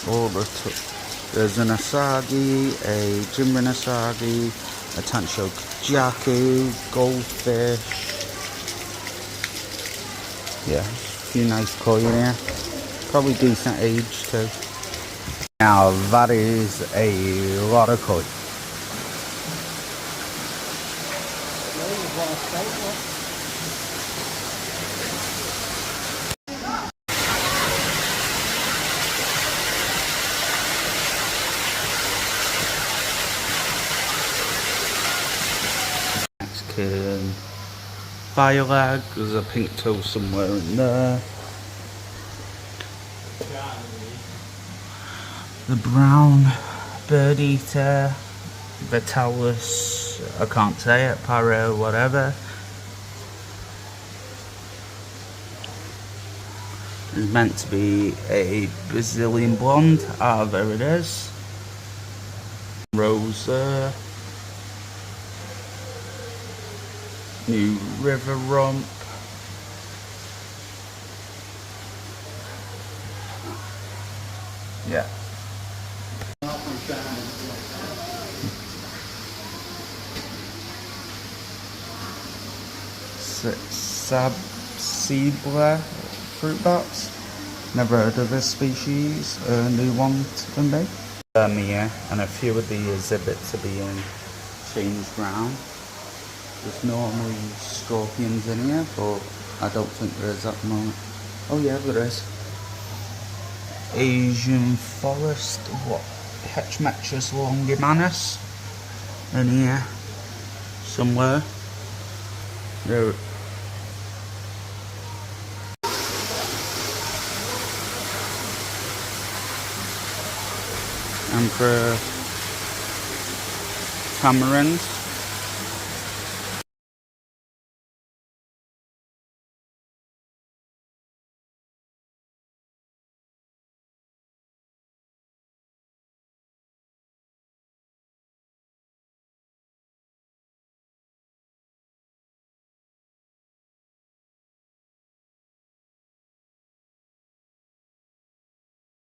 There's an Asagi, a Jinrin Asagi, a Tancho Jaku, goldfish. Yeah, a few nice koi in here. Probably decent age too. Now that is a lot of koi. Mexican Biolag, there's a pink toe somewhere in there. The brown bird eater, Vitalis, I can't say it, Paro, whatever. It's meant to be a Brazilian blonde. Ah, there it is. Rosa. New river rump. Yeah. Sabsibla fruit bats. Never heard of this species. A new one to me. Mia, and a few of the exhibits are being changed round. There's normally scorpions in here, but I don't think there is at the moment. Oh yeah, there is. Asian forest, what? Heterometrus longimanus in here somewhere. There. Emperor tamarind.